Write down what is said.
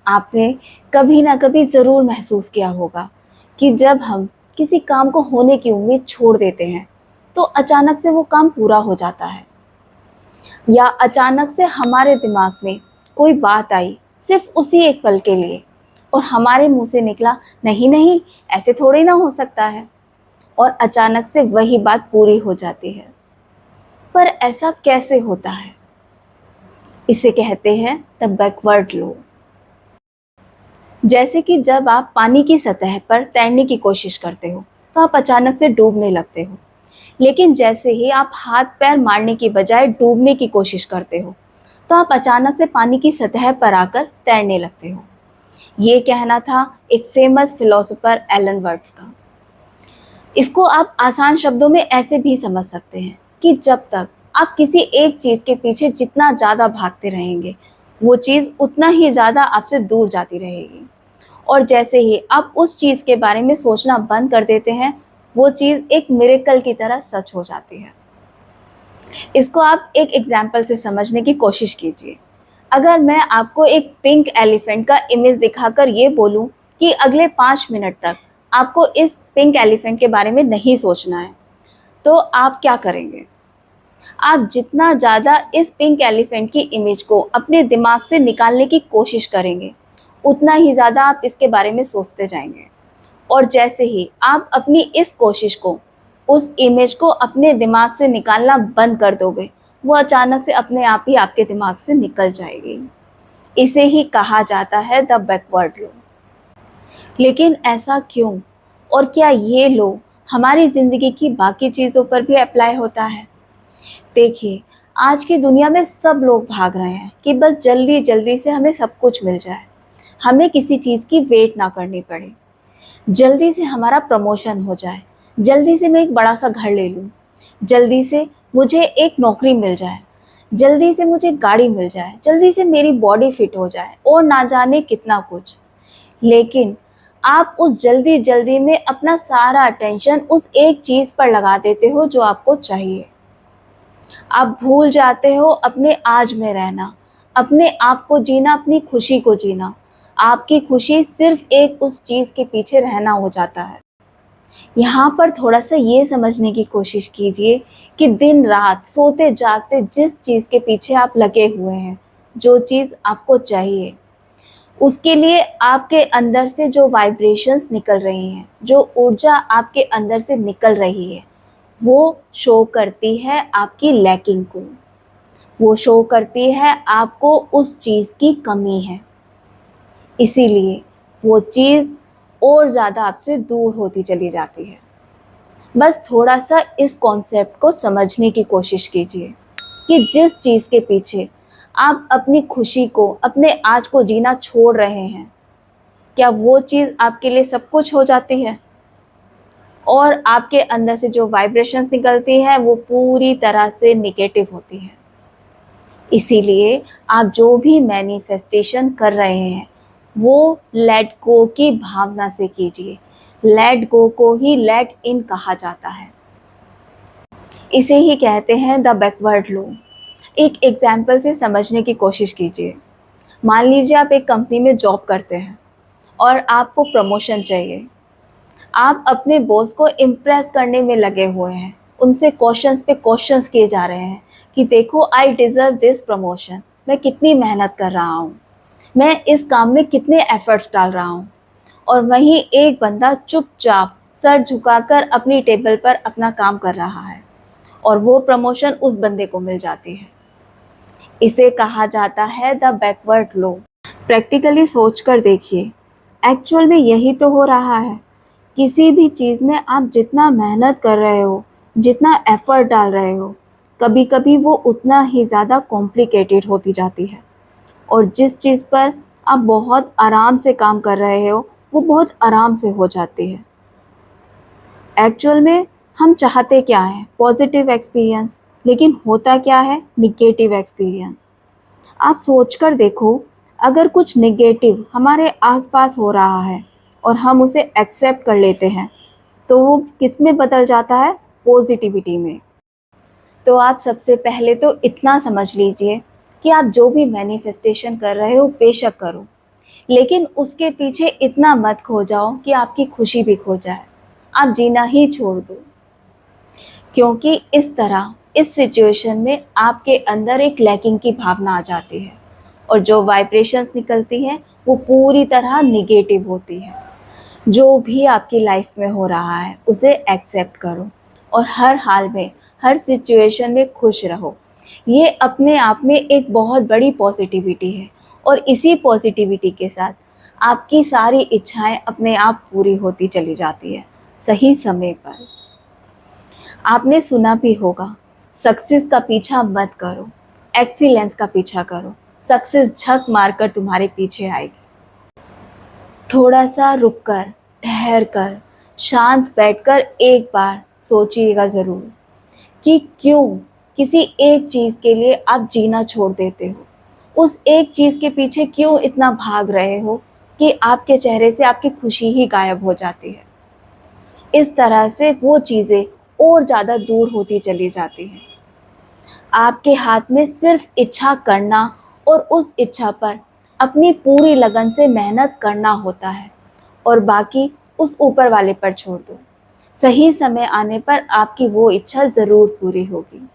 आपने कभी ना कभी ज़रूर महसूस किया होगा कि जब हम किसी काम को होने की उम्मीद छोड़ देते हैं, तो अचानक से वो काम पूरा हो जाता है। या अचानक से हमारे दिमाग में कोई बात आई, सिर्फ उसी एक पल के लिए, और हमारे मुंह से निकला, नहीं नहीं, ऐसे थोड़ी ना हो सकता है। और अचानक से वही बात पूरी हो जाती है। पर ऐसा कैसे होता है? इसे कहते हैं द बैकवर्ड लो। जैसे कि जब आप पानी की सतह पर तैरने की कोशिश करते हो, तो आप अचानक से डूबने लगते हो। लेकिन जैसे ही आप हाथ पैर मारने की बजाय डूबने की कोशिश करते हो, तो आप अचानक से पानी की सतह पर आकर तैरने लगते हो। ये कहना था एक फेमस फिलोसोफर एलन वर्ड्स का। इसको आप आसान शब्दों में ऐसे भी समझ सकते हैं कि जब तक आप किसी एक चीज़ के पीछे जितना ज़्यादा भागते रहेंगे, वो चीज़ उतना ही ज़्यादा आपसे दूर जाती रहेगी। और जैसे ही आप उस चीज़ के बारे में सोचना बंद कर देते हैं, वो चीज़ एक मिरेकल की तरह सच हो जाती है। इसको आप एक एग्जाम्पल से समझने की कोशिश कीजिए। अगर मैं आपको एक पिंक एलिफेंट का इमेज दिखाकर ये बोलूं कि अगले 5 मिनट तक आपको इस पिंक एलिफेंट के बारे में नहीं सोचना है, तो आप क्या करेंगे? आप जितना ज़्यादा इस पिंक एलिफेंट की इमेज को अपने दिमाग से निकालने की कोशिश करेंगे, उतना ही ज़्यादा आप इसके बारे में सोचते जाएंगे। और जैसे ही आप अपनी इस कोशिश को, उस इमेज को अपने दिमाग से निकालना बंद कर दोगे, वो अचानक से अपने आप ही आपके दिमाग से निकल जाएगी। इसे ही कहा जाता है द बैकवर्ड लॉ। लेकिन ऐसा क्यों? और क्या ये लॉ हमारी ज़िंदगी की बाकी चीज़ों पर भी अप्लाई होता है? देखिए, आज की दुनिया में सब लोग भाग रहे हैं कि बस जल्दी जल्दी से हमें सब कुछ मिल जाए, हमें किसी चीज़ की वेट ना करनी पड़े, जल्दी से हमारा प्रमोशन हो जाए, जल्दी से मैं एक बड़ा सा घर ले लूँ, जल्दी से मुझे एक नौकरी मिल जाए, जल्दी से मुझे गाड़ी मिल जाए, जल्दी से मेरी बॉडी फिट हो जाए, और ना जाने कितना कुछ। लेकिन आप उस जल्दी जल्दी में अपना सारा अटेंशन उस एक चीज़ पर लगा देते हो जो आपको चाहिए। आप भूल जाते हो अपने आज में रहना, अपने आप को जीना, अपनी खुशी को जीना। आपकी खुशी सिर्फ एक उस चीज़ के पीछे रहना हो जाता है। यहाँ पर थोड़ा-सा ये समझने की कोशिश कीजिए कि दिन-रात, सोते-जागते जिस चीज़ के पीछे आप लगे हुए हैं, जो चीज़ आपको चाहिए, उसके लिए आपके अंदर से जो वाइब्रेशंस निकल रही हैं, जो ऊर्जा आपके अंदर से निकल रही है, वो शो करती है आपकी लैकिंग को। वो शो करती है आपको उस चीज़ की कमी है। इसीलिए वो चीज़ और ज़्यादा आपसे दूर होती चली जाती है। बस थोड़ा-सा इस कॉन्सेप्ट को समझने की कोशिश कीजिए कि जिस चीज़ के पीछे आप अपनी खुशी को, अपने आज को जीना छोड़ रहे हैं, क्या वो चीज़ आपके लिए सब कुछ हो जाती है? और आपके अंदर से जो वाइब्रेशंस निकलती है, वो पूरी तरह से नेगेटिव होती है। इसीलिए आप जो भी मैनिफेस्टेशन कर रहे हैं, वो लेट गो की भावना से कीजिए। लेट गो को ही लेट इन कहा जाता है। इसे ही कहते हैं द बैकवर्ड लॉ। एक एग्जाम्पल से समझने की कोशिश कीजिए। मान लीजिए आप एक कंपनी में जॉब करते हैं और आपको प्रमोशन चाहिए। आप अपने बॉस को इम्प्रेस करने में लगे हुए हैं। उनसे क्वेश्चंस पे क्वेश्चंस किए जा रहे हैं कि देखो, आई डिज़र्व दिस प्रमोशन। मैं कितनी मेहनत कर रहा हूँ, मैं इस काम में कितने एफर्ट्स डाल रहा हूँ। और वहीं एक बंदा चुपचाप सर झुकाकर अपनी टेबल पर अपना काम कर रहा है, और वो प्रमोशन उस बंदे को मिल जाती है। इसे कहा जाता है द बैकवर्ड लॉ। प्रैक्टिकली सोचकर देखिए, एक्चुअल में यही तो हो रहा है। किसी भी चीज़ में आप जितना मेहनत कर रहे हो, जितना एफ़र्ट डाल रहे हो, कभी-कभी वो उतना ही ज़्यादा कॉम्प्लिकेटेड होती जाती है। और जिस चीज़ पर आप बहुत आराम से काम कर रहे हो, वो बहुत आराम से हो जाती है। एक्चुअल में हम चाहते क्या हैं? पॉजिटिव एक्सपीरियंस, लेकिन होता क्या है? Negative experience. आप सोचकर देखो, अगर कुछ नेगेटिव हमारे आसपास हो रहा है और हम उसे एक्सेप्ट कर लेते हैं, तो वो किस में बदल जाता है? पॉजिटिविटी में। तो आप सबसे पहले तो इतना समझ लीजिए कि आप जो भी मैनिफेस्टेशन कर रहे हो, बेशक करो। लेकिन उसके पीछे इतना मत खो जाओ कि आपकी खुशी भी खो जाए, आप जीना ही छोड़ दो। क्योंकि इस तरह इस सिचुएशन में आपके अंदर एक लैकिंग की भावना आ जाती है और जो वाइब्रेशंस निकलती हैं वो पूरी तरह निगेटिव होती है। जो भी आपकी लाइफ में हो रहा है उसे एक्सेप्ट करो और हर हाल में, हर सिचुएशन में खुश रहो। ये अपने आप में एक बहुत बड़ी पॉजिटिविटी है और इसी पॉजिटिविटी के साथ आपकी सारी इच्छाएं अपने आप पूरी होती चली जाती है सही समय पर। आपने सुना भी होगा, सक्सेस का पीछा मत करो, एक्सीलेंस का पीछा करो। सक्सेस झक मारकर तुम्हारे पीछे आएगी। थोड़ा सा रुककर, ठहर कर, शांत बैठकर एक बार सोचिएगा ज़रूर कि क्यों किसी एक चीज़ के लिए आप जीना छोड़ देते हो। उस एक चीज़ के पीछे क्यों इतना भाग रहे हो कि आपके चेहरे से आपकी खुशी ही गायब हो जाती है। इस तरह से वो चीज़ें और ज़्यादा दूर होती चली जाती हैं। आपके हाथ में सिर्फ इच्छा करना और उस इच्छा पर अपनी पूरी लगन से मेहनत करना होता है और बाकी उस ऊपर वाले पर छोड़ दो। सही समय आने पर आपकी वो इच्छा ज़रूर पूरी होगी।